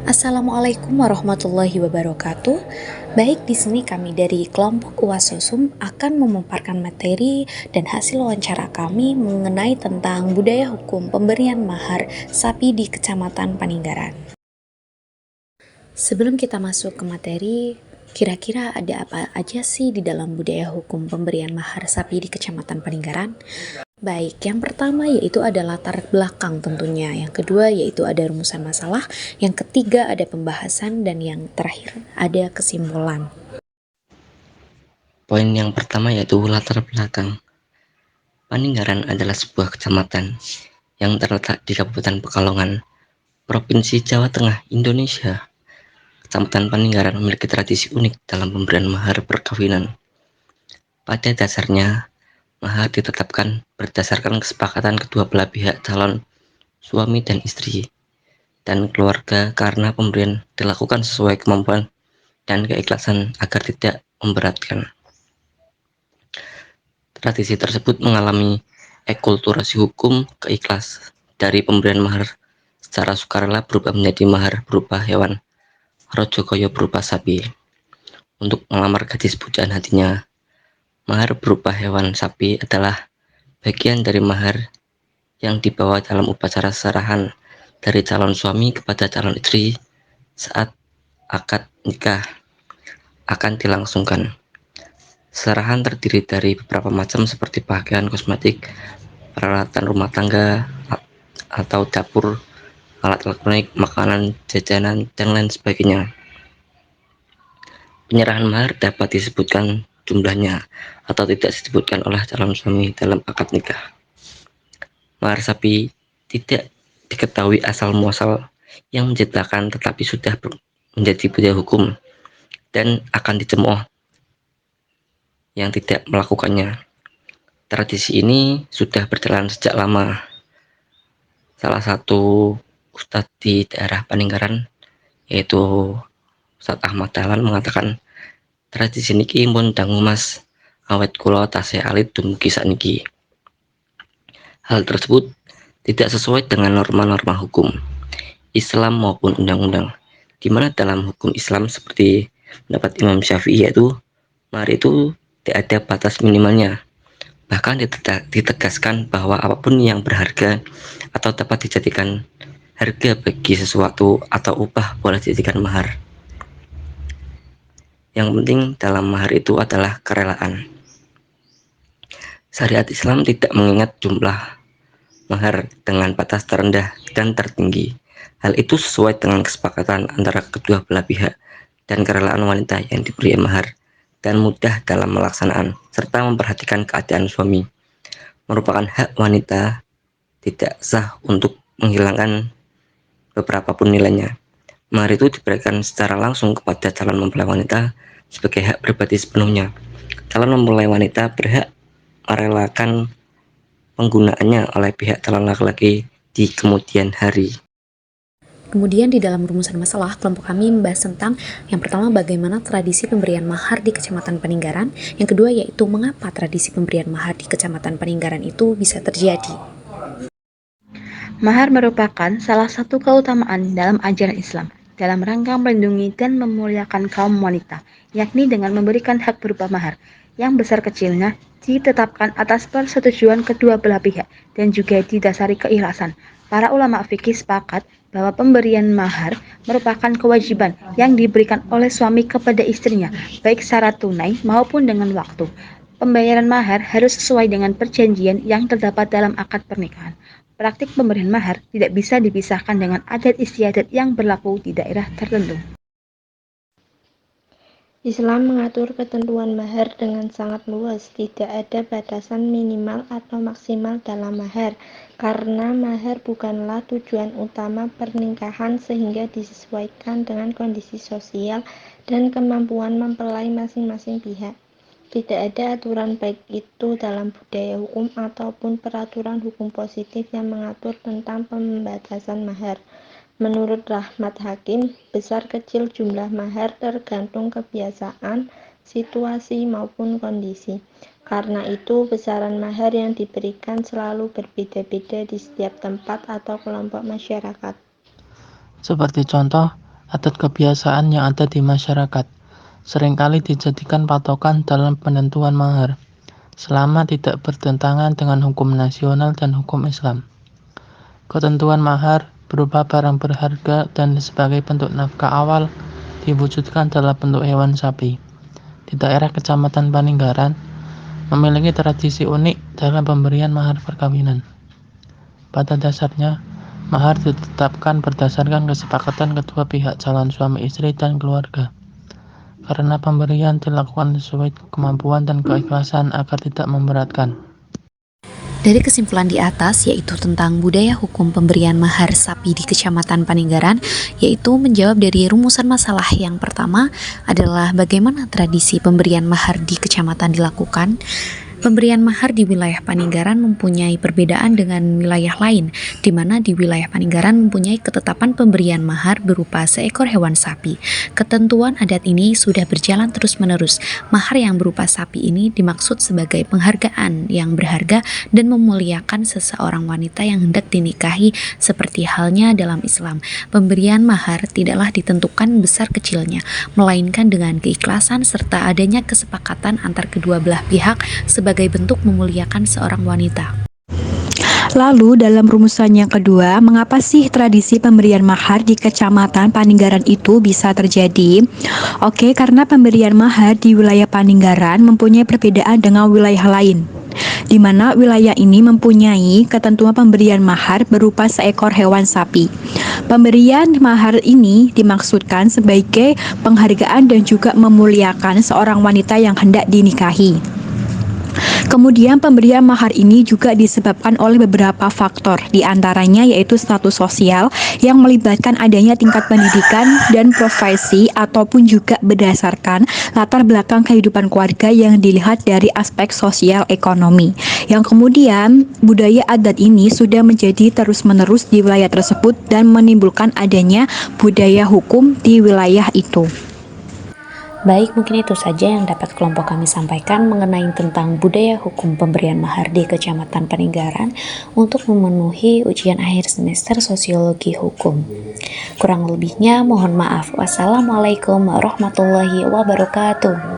Assalamualaikum warahmatullahi wabarakatuh. Baik, di sini kami dari kelompok UASOSUM akan memaparkan materi dan hasil wawancara kami mengenai tentang budaya hukum pemberian mahar sapi di Kecamatan Paninggaran. Sebelum kita masuk ke materi, kira-kira ada apa aja sih di dalam budaya hukum pemberian mahar sapi di Kecamatan Paninggaran? Baik, yang pertama yaitu ada latar belakang tentunya, yang kedua yaitu ada rumusan masalah, yang ketiga ada pembahasan, dan yang terakhir ada kesimpulan. Poin yang pertama yaitu latar belakang. Paninggaran adalah sebuah kecamatan yang terletak di Kabupaten Pekalongan, Provinsi Jawa Tengah, Indonesia. Kecamatan Paninggaran memiliki tradisi unik dalam pemberian mahar perkawinan. Pada dasarnya, mahar ditetapkan berdasarkan kesepakatan kedua belah pihak calon suami dan istri dan keluarga karena pemberian dilakukan sesuai kemampuan dan keikhlasan agar tidak memberatkan. Tradisi tersebut mengalami akulturasi hukum keikhlas dari pemberian mahar secara sukarela berubah menjadi mahar berupa hewan rojokoyo berupa sapi. Untuk melamar gadis pujaan hatinya, mahar berupa hewan sapi adalah bagian dari mahar yang dibawa dalam upacara serahan dari calon suami kepada calon istri saat akad nikah akan dilangsungkan. Serahan terdiri dari beberapa macam seperti pakaian, kosmetik, peralatan rumah tangga, atau dapur, alat elektronik, makanan, jajanan, dan lain sebagainya. Penyerahan mahar dapat disebutkan jumlahnya atau tidak disebutkan oleh calon suami dalam akad nikah. Mahar sapi tidak diketahui asal muasal yang menciptakan tetapi sudah menjadi budaya hukum dan akan dicemooh yang tidak melakukannya. Tradisi ini sudah berjalan sejak lama. Salah satu ustadz di daerah Paninggaran yaitu Ustadz Ahmad Dahlan mengatakan tradisi niki mun dangu mas awet kula tasih alit dumugi sakniki. Hal tersebut tidak sesuai dengan norma-norma hukum Islam maupun undang-undang, di mana dalam hukum Islam seperti pendapat Imam Syafi'i yaitu mahar itu tidak ada batas minimalnya. Bahkan ditegaskan bahwa apapun yang berharga atau dapat dijadikan harga bagi sesuatu atau upah boleh dijadikan mahar. Yang penting dalam mahar itu adalah kerelaan. Syariat Islam tidak mengingat jumlah mahar dengan batas terendah dan tertinggi. Hal itu sesuai dengan kesepakatan antara kedua belah pihak dan kerelaan wanita yang diberi mahar dan mudah dalam melaksanaan serta memperhatikan keadaan suami. Merupakan hak wanita tidak sah untuk menghilangkan beberapa pun nilainya. Mahar itu diberikan secara langsung kepada calon mempelai wanita sebagai hak pribadi sepenuhnya. Calon mempelai wanita berhak merelakan penggunaannya oleh pihak calon laki-laki di kemudian hari. Kemudian di dalam rumusan masalah, kelompok kami membahas tentang yang pertama bagaimana tradisi pemberian mahar di Kecamatan Paninggaran, yang kedua yaitu mengapa tradisi pemberian mahar di Kecamatan Paninggaran itu bisa terjadi. Mahar merupakan salah satu keutamaan dalam ajaran Islam dalam rangka melindungi dan memuliakan kaum wanita, yakni dengan memberikan hak berupa mahar yang besar kecilnya ditetapkan atas persetujuan kedua belah pihak dan juga didasari keikhlasan. Para ulama fikih sepakat bahwa pemberian mahar merupakan kewajiban yang diberikan oleh suami kepada istrinya, baik secara tunai maupun dengan waktu. Pembayaran mahar harus sesuai dengan perjanjian yang terdapat dalam akad pernikahan. Praktik pemberian mahar tidak bisa dipisahkan dengan adat istiadat yang berlaku di daerah tertentu. Islam mengatur ketentuan mahar dengan sangat luas, tidak ada batasan minimal atau maksimal dalam mahar, karena mahar bukanlah tujuan utama pernikahan sehingga disesuaikan dengan kondisi sosial dan kemampuan mempelai masing-masing pihak. Tidak ada aturan baik itu dalam budaya hukum ataupun peraturan hukum positif yang mengatur tentang pembatasan mahar. Menurut Rahmat Hakim, besar kecil jumlah mahar tergantung kebiasaan, situasi maupun kondisi. Karena itu, besaran mahar yang diberikan selalu berbeda-beda di setiap tempat atau kelompok masyarakat. Seperti contoh, adat kebiasaan yang ada di masyarakat, seringkali dijadikan patokan dalam penentuan mahar, selama tidak bertentangan dengan hukum nasional dan hukum Islam. Ketentuan mahar berupa barang berharga dan sebagai bentuk nafkah awal diwujudkan dalam bentuk hewan sapi. Di daerah Kecamatan Paninggaran memiliki tradisi unik dalam pemberian mahar perkawinan. Pada dasarnya, mahar ditetapkan berdasarkan kesepakatan kedua pihak calon suami istri dan keluarga. Karena pemberian dilakukan sesuai kemampuan dan keikhlasan agar tidak memberatkan. Dari kesimpulan di atas, yaitu tentang budaya hukum pemberian mahar sapi di Kecamatan Paninggaran, yaitu menjawab dari rumusan masalah yang pertama adalah bagaimana tradisi pemberian mahar di kecamatan dilakukan. Pemberian mahar di wilayah Paninggaran mempunyai perbedaan dengan wilayah lain, di mana di wilayah Paninggaran mempunyai ketetapan pemberian mahar berupa seekor hewan sapi. Ketentuan adat ini sudah berjalan terus-menerus. Mahar yang berupa sapi ini dimaksud sebagai penghargaan yang berharga dan memuliakan seseorang wanita yang hendak dinikahi, seperti halnya dalam Islam. Pemberian mahar tidaklah ditentukan besar kecilnya, melainkan dengan keikhlasan serta adanya kesepakatan antar kedua belah pihak sebagai bentuk memuliakan seorang wanita. Lalu dalam rumusan yang kedua, mengapa sih tradisi pemberian mahar di Kecamatan Paninggaran itu bisa terjadi? Oke, karena pemberian mahar di wilayah Paninggaran mempunyai perbedaan dengan wilayah lain, di mana wilayah ini mempunyai ketentuan pemberian mahar berupa seekor hewan sapi. Pemberian mahar ini dimaksudkan sebagai penghargaan dan juga memuliakan seorang wanita yang hendak dinikahi. Kemudian pemberian mahar ini juga disebabkan oleh beberapa faktor, di antaranya yaitu status sosial yang melibatkan adanya tingkat pendidikan dan profesi ataupun juga berdasarkan latar belakang kehidupan keluarga yang dilihat dari aspek sosial ekonomi. Yang kemudian budaya adat ini sudah menjadi terus-menerus di wilayah tersebut dan menimbulkan adanya budaya hukum di wilayah itu. Baik, mungkin itu saja yang dapat kelompok kami sampaikan mengenai tentang budaya hukum pemberian mahar di Kecamatan Paninggaran untuk memenuhi ujian akhir semester Sosiologi Hukum. Kurang lebihnya mohon maaf. Wassalamualaikum warahmatullahi wabarakatuh.